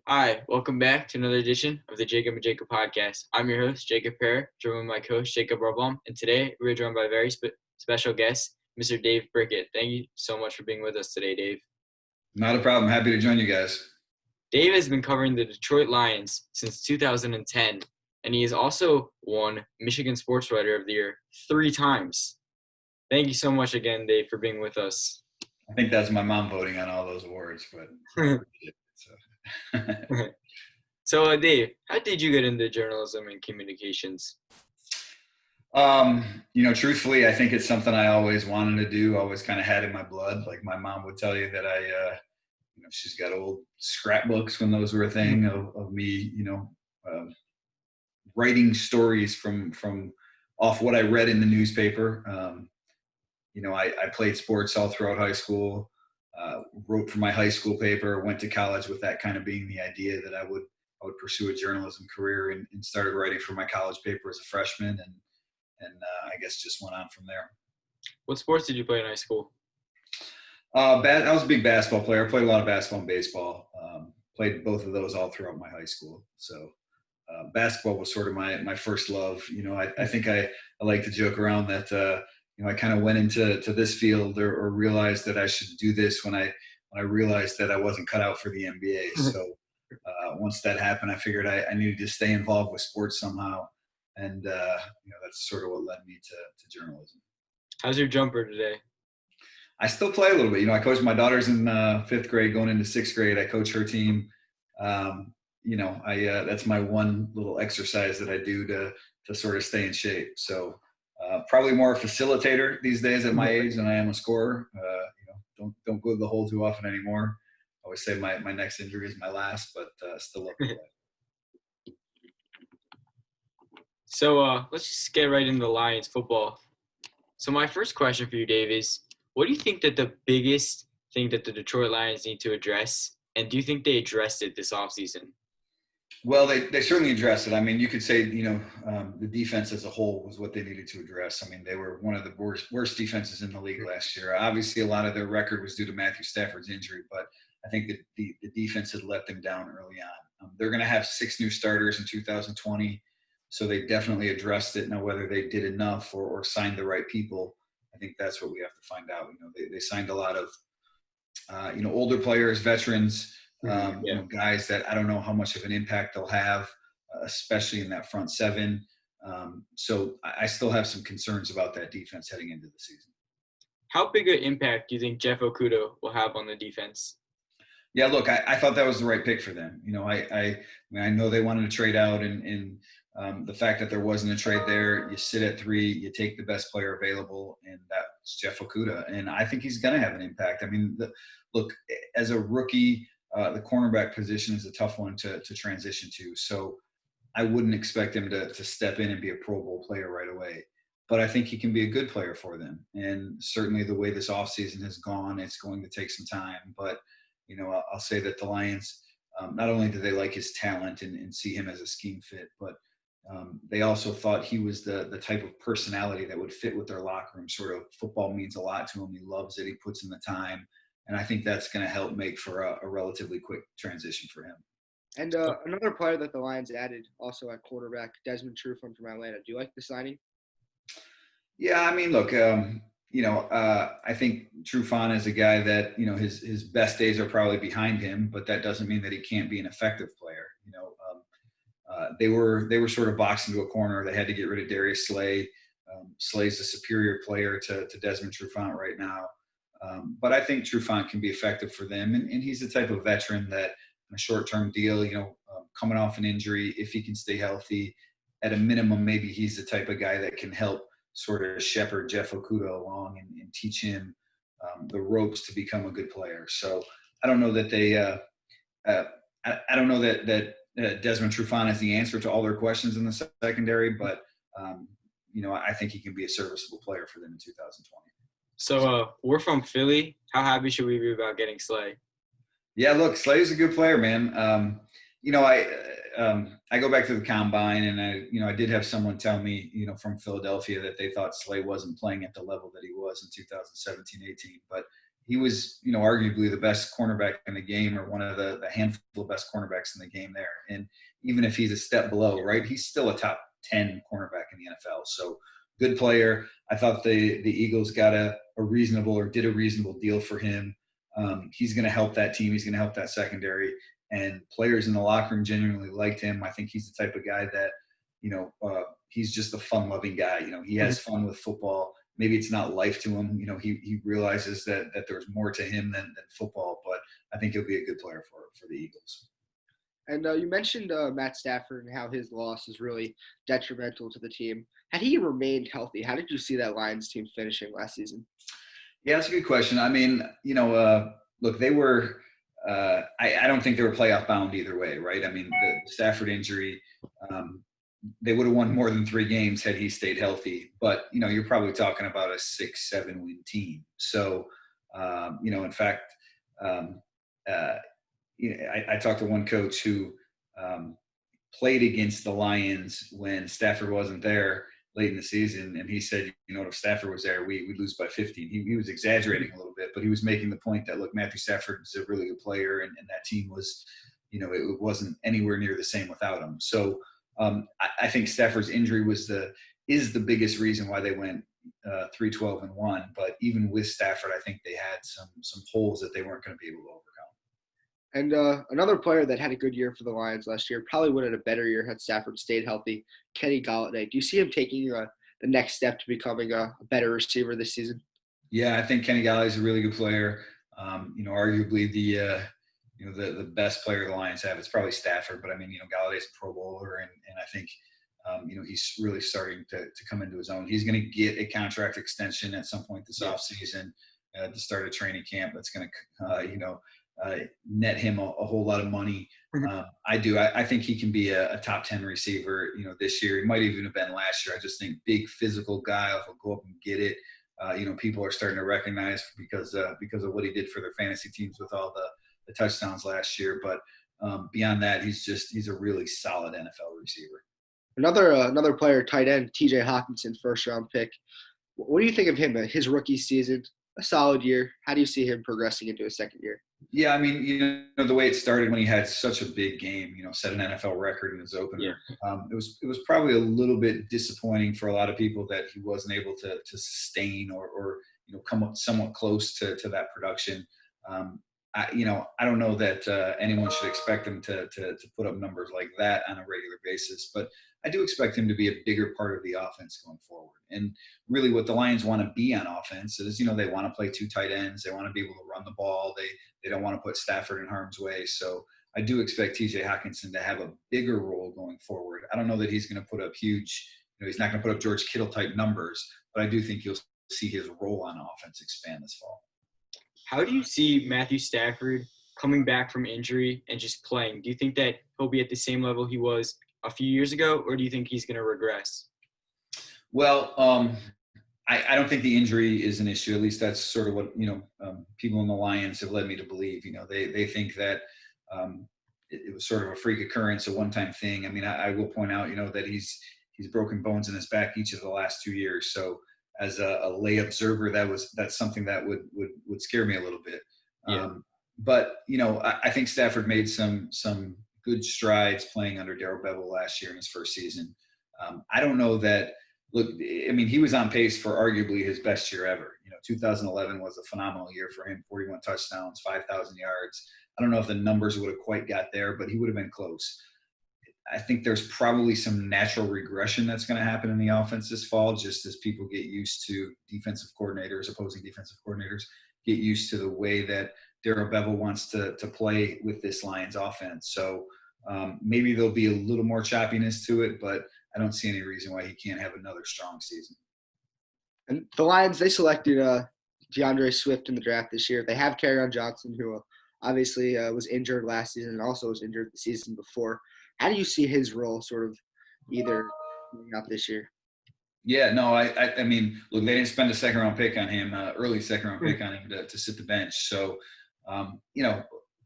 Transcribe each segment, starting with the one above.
Hi, welcome back to another edition of the Jacob and Jacob podcast. I'm your host, Jacob Perry, joined by my co-host, Jacob Roblom, and today we're joined by a very special guest, Mr. Dave Birkett. Thank you so much for being with us today, Dave. Not a problem. Happy to join you guys. Dave has been covering the Detroit Lions since 2010, and he has also won Michigan Sports Writer of the Year 3 times. Thank you so much again, Dave, for being with us. I think that's my mom voting on all those awards, but So, Dave, how did you get into journalism and communications? Truthfully, I think it's something I always wanted to do, always kind of had in my blood. Like my mom would tell you that she's got old scrapbooks when those were a thing of me, writing stories from off what I read in the newspaper. I played sports all throughout high school, wrote for my high school paper, went to college with that kind of being the idea that I would pursue a journalism career and started writing for my college paper as a freshman and I guess just went on from there. What sports did you play in high school? I was a big basketball player. I played a lot of basketball and baseball. Played both of those all throughout my high school. So basketball was sort of my first love. I think I like to joke around that I kind of went into this field or realized that I should do this when I realized that I wasn't cut out for the NBA. So once that happened, I figured I needed to stay involved with sports somehow. And, that's sort of what led me to journalism. How's your jumper today? I still play a little bit. I coach my daughter's in 5th grade going into 6th grade. I coach her team. That's my one little exercise that I do to sort of stay in shape. So probably more a facilitator these days at my age than I am a scorer. Don't go to the hole too often anymore. I always say my next injury is my last, but still love to play. So let's just get right into the Lions football. So my first question for you, Dave, is what do you think that the biggest thing that the Detroit Lions need to address, and do you think they addressed it this offseason? Well, they certainly addressed it. I mean, you could say, the defense as a whole was what they needed to address. I mean, they were one of the worst defenses in the league last year. Obviously, a lot of their record was due to Matthew Stafford's injury, but I think that the defense had let them down early on. They're going to have 6 new starters in 2020, so they definitely addressed it. Now, whether they did enough or signed the right people, I think that's what we have to find out. They signed a lot of, older players, veterans, guys that I don't know how much of an impact they'll have, especially in that front 7. So I still have some concerns about that defense heading into the season. How big an impact do you think Jeff Okudah will have on the defense? Yeah, look, I thought that was the right pick for them. I know they wanted to trade out, and the fact that there wasn't a trade there, you sit at 3, you take the best player available, and that's Jeff Okudah. And I think he's going to have an impact. I mean, look, as a rookie, the cornerback position is a tough one to transition to. So I wouldn't expect him to step in and be a Pro Bowl player right away. But I think he can be a good player for them. And certainly the way this offseason has gone, it's going to take some time. But, I'll say that the Lions, not only do they like his talent and see him as a scheme fit, but they also thought he was the type of personality that would fit with their locker room. Sort of football means a lot to him. He loves it. He puts in the time. And I think that's going to help make for a relatively quick transition for him. And another player that the Lions added also at quarterback, Desmond Trufant from Atlanta. Do you like the signing? Yeah, I mean, look, I think Trufant is a guy that, his best days are probably behind him, but that doesn't mean that he can't be an effective player. They were sort of boxed into a corner. They had to get rid of Darius Slay. Slay's a superior player to Desmond Trufant right now. But I think Trufant can be effective for them. And he's the type of veteran that in a short-term deal, coming off an injury, if he can stay healthy, at a minimum, maybe he's the type of guy that can help sort of shepherd Jeff Okudah along and teach him the ropes to become a good player. So I don't know that I don't know that Desmond Trufant is the answer to all their questions in the secondary, but I think he can be a serviceable player for them in 2020. So we're from Philly. How happy should we be about getting Slay? Yeah, look, Slay's a good player, man. I go back to the combine, and I did have someone tell me, from Philadelphia that they thought Slay wasn't playing at the level that he was in 2017-18, but he was, arguably the best cornerback in the game, or one of the handful of best cornerbacks in the game there. And even if he's a step below, right, he's still a top 10 cornerback in the NFL. So good player. I thought the Eagles got a reasonable, or did a reasonable deal for him. He's going to help that team. He's going to help that secondary. And players in the locker room genuinely liked him. I think he's the type of guy that, he's just a fun-loving guy. He has fun with football. Maybe it's not life to him. He realizes that there's more to him than football. But I think he'll be a good player for the Eagles. And you mentioned Matt Stafford and how his loss is really detrimental to the team. Had he remained healthy, how did you see that Lions team finishing last season? Yeah, that's a good question. I mean, look, they were I don't think they were playoff bound either way, right? I mean, the Stafford injury, they would have won more than 3 games had he stayed healthy. But, you're probably talking about a 6-7 win team. So, in fact, I talked to one coach who played against the Lions when Stafford wasn't there late in the season, and he said, if Stafford was there, we'd lose by 15. He was exaggerating a little bit, but he was making the point that, look, Matthew Stafford is a really good player, and that team was, it wasn't anywhere near the same without him. So I think Stafford's injury is the biggest reason why they went 3-12-1. But even with Stafford, I think they had some holes that they weren't going to be able to overcome. And another player that had a good year for the Lions last year, probably would have had a better year had Stafford stayed healthy, Kenny Golladay. Do you see him taking the next step to becoming a better receiver this season? Yeah, I think Kenny Golladay is a really good player. Arguably the best player the Lions have. It's probably Stafford, but I mean, Galladay's a Pro Bowler, and I think he's really starting to come into his own. He's going to get a contract extension at some point this offseason to start a training camp. That's going to net him a whole lot of money. I think he can be a top 10 receiver, this year. He might even have been last year. I just think big physical guy will go up and get it. People are starting to recognize because of what he did for their fantasy teams with all the touchdowns last year. But beyond that, he's a really solid NFL receiver. Another player, tight end, TJ Hockenson, first round pick. What do you think of him? His rookie season, a solid year. How do you see him progressing into a second year? Yeah, I mean, the way it started when he had such a big game, set an NFL record in his opener. Yeah. It was probably a little bit disappointing for a lot of people that he wasn't able to sustain or come up somewhat close to that production. I don't know that anyone should expect him to put up numbers like that on a regular basis, but I do expect him to be a bigger part of the offense going forward. And really what the Lions want to be on offense is, they want to play 2 tight ends. They want to be able to run the ball. They don't want to put Stafford in harm's way. So I do expect TJ Hockenson to have a bigger role going forward. I don't know that he's going to put up huge, he's not going to put up George Kittle type numbers, but I do think you'll see his role on offense expand this fall. How do you see Matthew Stafford coming back from injury and just playing? Do you think that he'll be at the same level he was a few years ago, or do you think he's going to regress? Well, I don't think the injury is an issue. At least that's sort of what, people in the Lions have led me to believe. They think that it was sort of a freak occurrence, a one-time thing. I mean, I will point out, that he's broken bones in his back each of the last 2 years. So as a lay observer, that's something that would scare me a little bit. Yeah. But I think Stafford made some good strides playing under Darrell Bevell last year in his first season. I don't know that. Look, I mean, he was on pace for arguably his best year ever. 2011 was a phenomenal year for him. 41 touchdowns, 5,000 yards. I don't know if the numbers would have quite got there, but he would have been close. I think there's probably some natural regression that's going to happen in the offense this fall, just as people get used to opposing defensive coordinators, get used to the way that Darrell Bevell wants to play with this Lions offense. So maybe there'll be a little more choppiness to it, but I don't see any reason why he can't have another strong season. And the Lions, they selected DeAndre Swift in the draft this year. They have Kerryon Johnson, who obviously was injured last season and also was injured the season before. How do you see his role sort of either coming out this year? Yeah, no, I mean, look, they didn't spend a second-round pick on him, early second-round pick on him to sit the bench. So,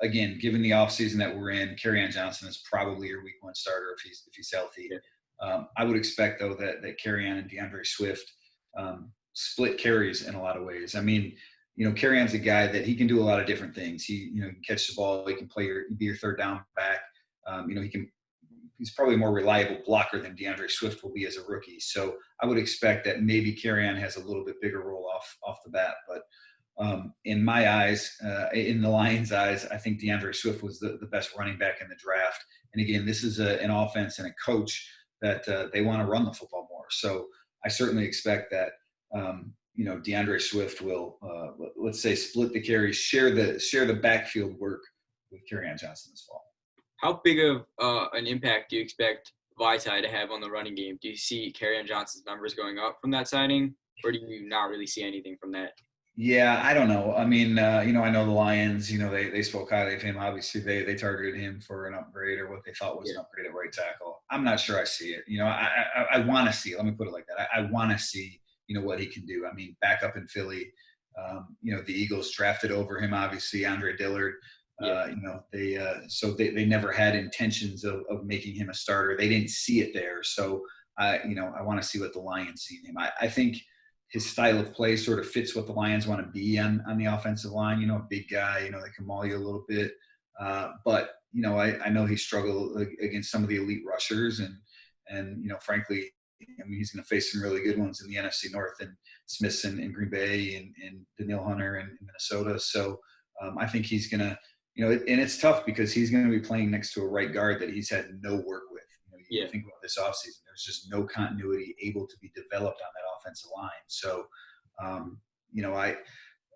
again, given the offseason that we're in, Kerryon Johnson is probably your week 1 starter if he's healthy. Yeah. I would expect, though, that Kerryon and DeAndre Swift split carries in a lot of ways. I mean, Kerryon's a guy that he can do a lot of different things. He can catch the ball. He can be your third down back. He's probably a more reliable blocker than DeAndre Swift will be as a rookie. So I would expect that maybe Kerryon has a little bit bigger role off the bat. But in my eyes, in the Lions' eyes, I think DeAndre Swift was the best running back in the draft. And again, this is an offense and a coach that they want to run the football more. So I certainly expect that, DeAndre Swift will, let's say, split the carries, share the backfield work with Kerryon Johnson this fall. How big of an impact do you expect Vita to have on the running game? Do you see Kerryon Johnson's numbers going up from that signing, or do you not really see anything from that? Yeah, I don't know. I mean, I know the Lions, they spoke highly of him. Obviously, they targeted him for an upgrade or what they thought was an upgrade at right tackle. I'm not sure I see it. I want to see it. Let me put it like that. I want to see, what he can do. I mean, back up in Philly, the Eagles drafted over him, obviously, Andre Dillard. They never had intentions of making him a starter. They didn't see it there. So, I want to see what the Lions see in him. I think his style of play sort of fits what the Lions want to be on the offensive line. A big guy, that can maul you a little bit. But I know he struggled against some of the elite rushers and frankly, he's going to face some really good ones in the NFC North and Smiths in Green Bay and Daniil Hunter in Minnesota. So I think he's going to, and it's tough because he's going to be playing next to a right guard that he's had no work with. You think about this offseason, there's just no continuity able to be developed on that offensive line. So,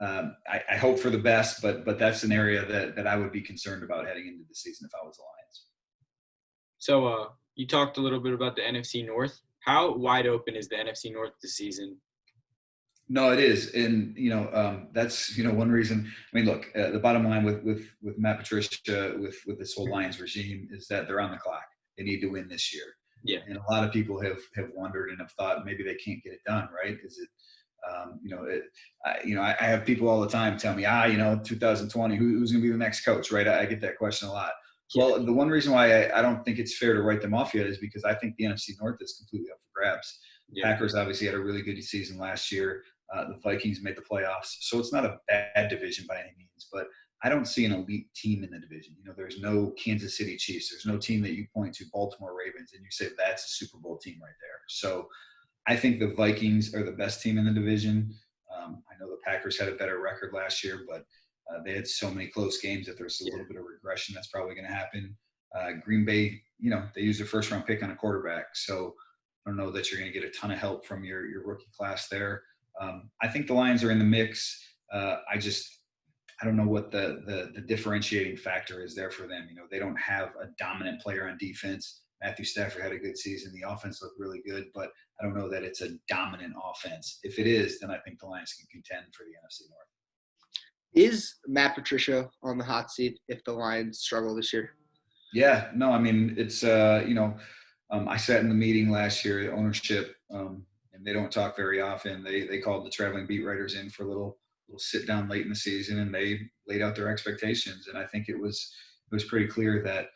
I hope for the best, but that's an area that I would be concerned about heading into the season if I was the Lions. So you talked a little bit about the NFC North. How wide open is the NFC North this season? No, it is. And, that's, one reason. I mean, look, the bottom line with Matt Patricia, with this whole Lions regime is that they're on the clock. They need to win this year. Yeah. And a lot of people have wondered and have thought maybe they can't get it done, right? Is it, I have people all the time tell me, 2020, who's going to be the next coach, right? I get that question a lot. Yeah. Well, the one reason why I don't think it's fair to write them off yet is because I think the NFC North is completely up for grabs. Yeah. Packers obviously had a really good season last year. The Vikings made the playoffs. So it's not a bad division by any means, but I don't see an elite team in the division. There's no Kansas City Chiefs. There's no team that you point to, Baltimore Ravens, and you say that's a Super Bowl team right there. So I think the Vikings are the best team in the division. I know the Packers had a better record last year, but they had so many close games that there's a little bit of regression that's probably going to happen. Green Bay, they used their first-round pick on a quarterback. So I don't know that you're going to get a ton of help from your rookie class there. I think the Lions are in the mix. I don't know what the differentiating factor is there for them. They don't have a dominant player on defense. Matthew Stafford had a good season. The offense looked really good, but I don't know that it's a dominant offense. If it is, then I think the Lions can contend for the NFC North. Is Matt Patricia on the hot seat if the Lions struggle this year? Yeah, no, I mean, it's, I sat in the meeting last year, ownership, and they don't talk very often. They called the traveling beat writers in for a little sit down late in the season, and they laid out their expectations. And I think it was pretty clear that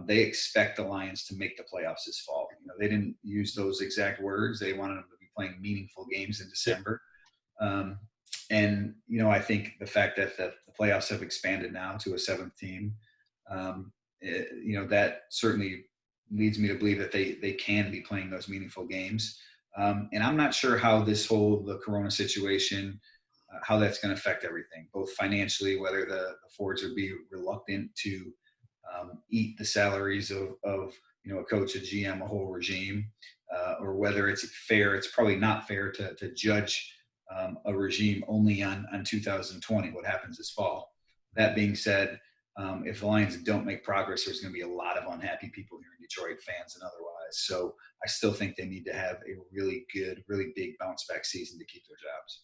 they expect the Lions to make the playoffs this fall. They didn't use those exact words. They wanted them to be playing meaningful games in December. And I think the fact that the playoffs have expanded now to a seventh team, that certainly leads me to believe that they can be playing those meaningful games. And I'm not sure how the Corona situation, how that's going to affect everything, both financially, whether the Fords would be reluctant to eat the salaries of a coach, a GM, a whole regime, or whether it's fair. It's probably not fair to judge a regime only on 2020, what happens this fall. That being said, if the Lions don't make progress, there's going to be a lot of unhappy people here in Detroit, fans and otherwise. So I still think they need to have a really good, really big bounce back season to keep their jobs.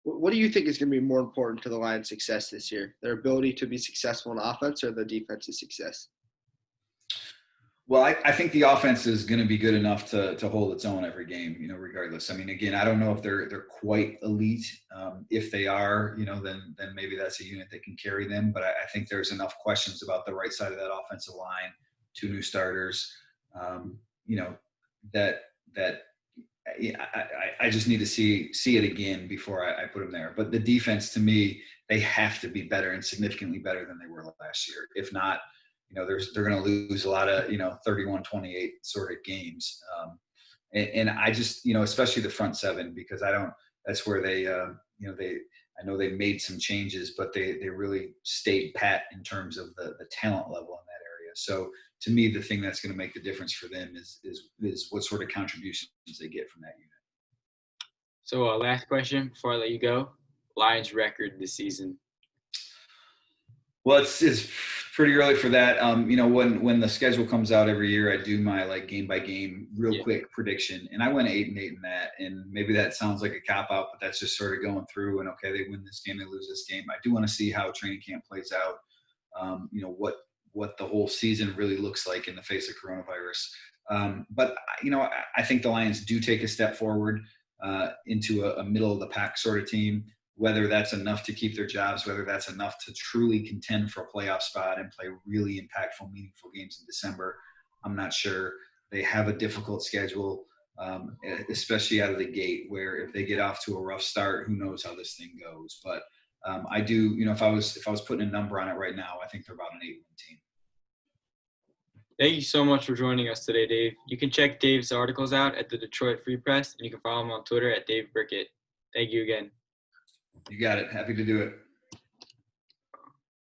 What do you think is going to be more important to the Lions' success this year? Their ability to be successful in offense or the defensive success? Well, I think the offense is going to be good enough to hold its own every game, regardless. I mean, again, I don't know if they're quite elite. If they are, then maybe that's a unit that can carry them. But I think there's enough questions about the right side of that offensive line, 2 new starters, that yeah, I just need to see it again before I put them there. But the defense, to me, they have to be better and significantly better than they were last year. If not, they're going to lose a lot of 31-28 sort of games. And I just especially the front seven, because that's where they I know they made some changes, but they really stayed pat in terms of the talent level in that area. So to me, the thing that's going to make the difference for them is what sort of contributions they get from that unit. So last question before I let you go. Lions record this season. Well, it's pretty early for that. When the schedule comes out every year, I do my game by game, quick prediction, and I went 8-8 in that. And maybe that sounds like a cop out, but that's just sort of going through. And okay, they win this game, they lose this game. I do want to see how training camp plays out. What the whole season really looks like in the face of coronavirus. But I think the Lions do take a step forward into a middle of the pack sort of team. Whether that's enough to keep their jobs, whether that's enough to truly contend for a playoff spot and play really impactful, meaningful games in December, I'm not sure. They have a difficult schedule, especially out of the gate, where if they get off to a rough start, who knows how this thing goes. But I do, if I was putting a number on it right now, I think they're about an 8-win team. Thank you so much for joining us today, Dave. You can check Dave's articles out at the Detroit Free Press, and you can follow him on Twitter at Dave Birkett. Thank you again. You got it. Happy to do it.